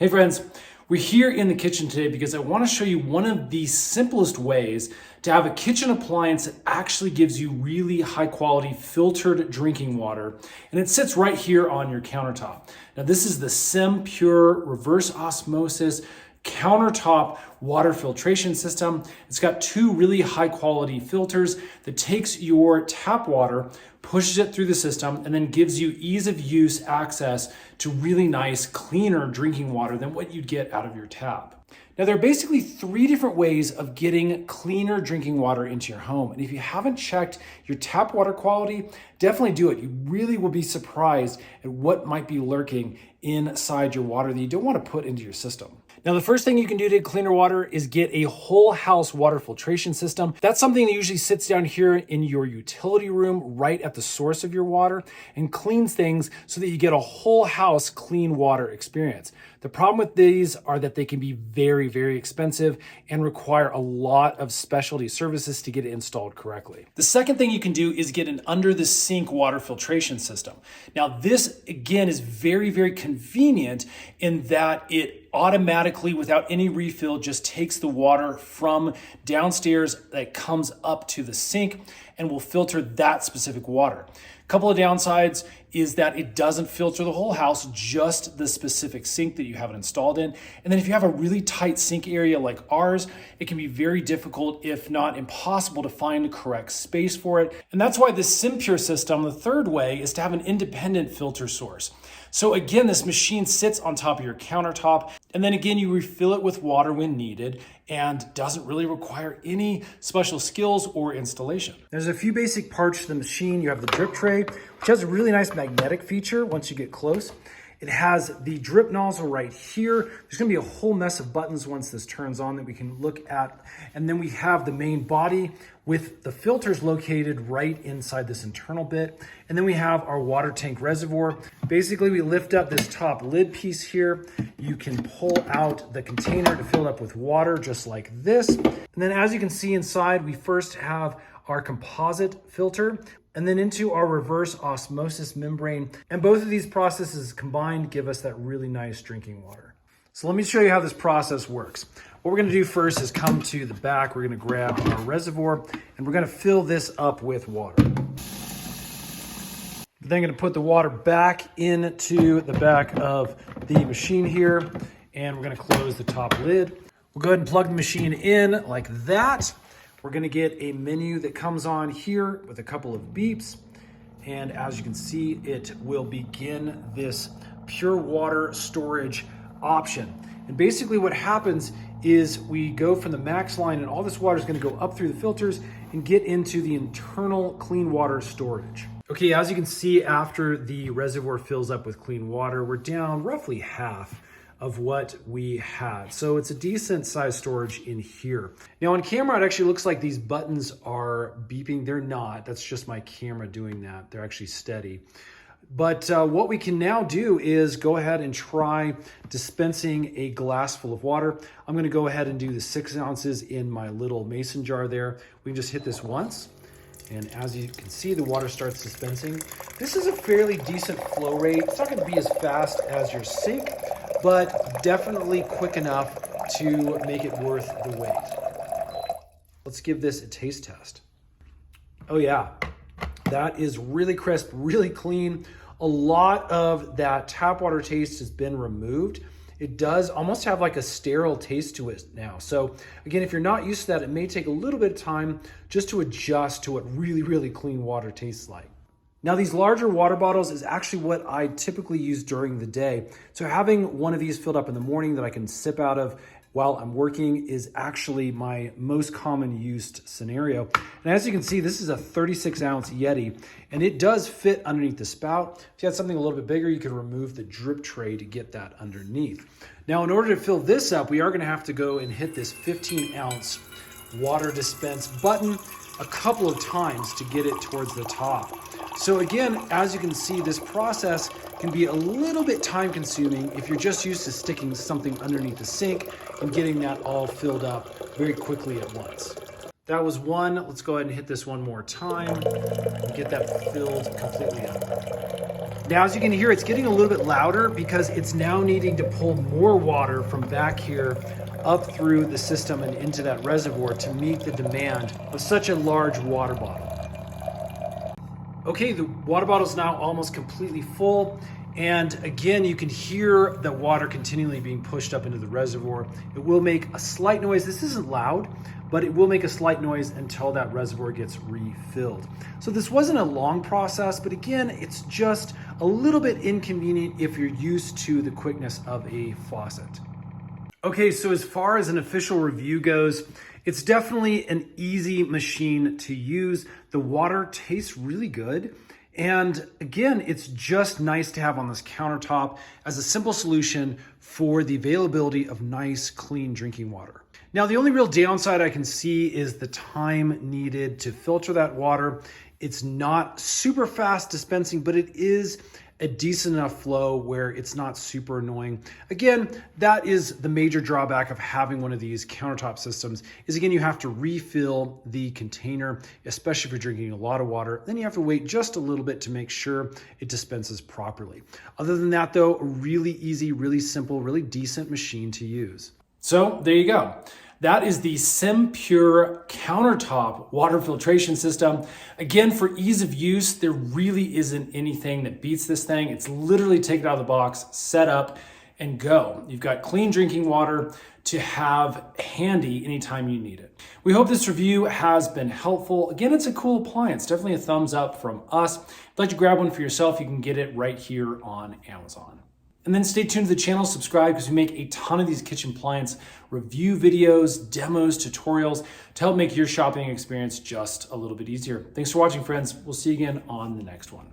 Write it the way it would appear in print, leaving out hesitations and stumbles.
Hey friends, we're here in the kitchen today because I want to show you one of the simplest ways to have a kitchen appliance that actually gives you really high quality filtered drinking water. And it sits right here on your countertop. Now this is the SimPure reverse osmosis countertop water filtration system. It's got two really high quality filters that takes your tap water, pushes it through the system, and then gives you ease of use access to really nice, cleaner drinking water than what you'd get out of your tap. Now, there are basically three different ways of getting cleaner drinking water into your home. And if you haven't checked your tap water quality, definitely do it. You really will be surprised at what might be lurking inside your water that you don't want to put into your system. Now, the first thing you can do to clean your water is get a whole house water filtration system. That's something that usually sits down here in your utility room right at the source of your water and cleans things so that you get a whole house clean water experience. The problem with these are that they can be very, very expensive and require a lot of specialty services to get it installed correctly. The second thing you can do is get an under the sink water filtration system. Now, this again is very, very convenient in that it automatically, without any refill, just takes the water from downstairs that comes up to the sink and will filter that specific water. A couple of downsides is that it doesn't filter the whole house, just the specific sink that you have it installed in. And then if you have a really tight sink area like ours, it can be very difficult, if not impossible, to find the correct space for it. And that's why the SimPure system, the third way, is to have an independent filter source. So again, this machine sits on top of your countertop, and then again, you refill it with water when needed and doesn't really require any special skills or installation. There's a few basic parts to the machine. You have the drip tray, which has a really nice magnetic feature once you get close. It has the drip nozzle right here. There's gonna be a whole mess of buttons once this turns on that we can look at. And then we have the main body with the filters located right inside this internal bit. And then we have our water tank reservoir. Basically, we lift up this top lid piece here. You can pull out the container to fill it up with water just like this. And then as you can see inside, we first have our composite filter, and then into our reverse osmosis membrane. And both of these processes combined give us that really nice drinking water. So let me show you how this process works. What we're gonna do first is come to the back. We're gonna grab our reservoir and we're gonna fill this up with water. Then gonna put the water back into the back of the machine here, and we're gonna close the top lid. We'll go ahead and plug the machine in like that. We're gonna get a menu that comes on here with a couple of beeps. And as you can see, it will begin this pure water storage option. And basically what happens is we go from the max line, and all this water is gonna go up through the filters and get into the internal clean water storage. Okay, as you can see, after the reservoir fills up with clean water, we're down roughly half of what we had. So it's a decent size storage in here. Now on camera, it actually looks like these buttons are beeping. They're not, that's just my camera doing that. They're actually steady. But what we can now do is go ahead and try dispensing a glass full of water. I'm gonna go ahead and do the 6 ounces in my little mason jar there. We can just hit this once. And as you can see, the water starts dispensing. This is a fairly decent flow rate. It's not gonna be as fast as your sink, but definitely quick enough to make it worth the wait. Let's give this a taste test. Oh yeah, that is really crisp, really clean. A lot of that tap water taste has been removed. It does almost have like a sterile taste to it now. So again, if you're not used to that, it may take a little bit of time just to adjust to what really, really clean water tastes like. Now these larger water bottles is actually what I typically use during the day. So having one of these filled up in the morning that I can sip out of while I'm working is actually my most common used scenario. And as you can see, this is a 36 ounce Yeti, and it does fit underneath the spout. If you had something a little bit bigger, you could remove the drip tray to get that underneath. Now, in order to fill this up, we are gonna have to go and hit this 15 ounce water dispense button a couple of times to get it towards the top. So again, as you can see, this process can be a little bit time consuming if you're just used to sticking something underneath the sink and getting that all filled up very quickly at once. That was one. Let's go ahead and hit this one more time and get that filled completely up. Now, as you can hear, it's getting a little bit louder because it's now needing to pull more water from back here up through the system and into that reservoir to meet the demand of such a large water bottle. Okay, the water bottle is now almost completely full. And again, you can hear the water continually being pushed up into the reservoir. It will make a slight noise. This isn't loud, but it will make a slight noise until that reservoir gets refilled. So this wasn't a long process, but again, it's just a little bit inconvenient if you're used to the quickness of a faucet. Okay, so as far as an official review goes, it's definitely an easy machine to use. The water tastes really good. And again, it's just nice to have on this countertop as a simple solution for the availability of nice, clean drinking water. Now, the only real downside I can see is the time needed to filter that water. It's not super fast dispensing, but it is a decent enough flow where it's not super annoying. Again, that is the major drawback of having one of these countertop systems is, again, you have to refill the container, especially if you're drinking a lot of water. Then you have to wait just a little bit to make sure it dispenses properly. Other than that, though, a really easy, really simple, really decent machine to use. So there you go. That is the SimPure countertop water filtration system. Again, for ease of use, there really isn't anything that beats this thing. It's literally take it out of the box, set up, and go. You've got clean drinking water to have handy anytime you need it. We hope this review has been helpful. Again, it's a cool appliance. Definitely a thumbs up from us. If you'd like to grab one for yourself, you can get it right here on Amazon. And then stay tuned to the channel, subscribe, because we make a ton of these kitchen appliance review videos, demos, tutorials to help make your shopping experience just a little bit easier. Thanks for watching, friends. We'll see you again on the next one.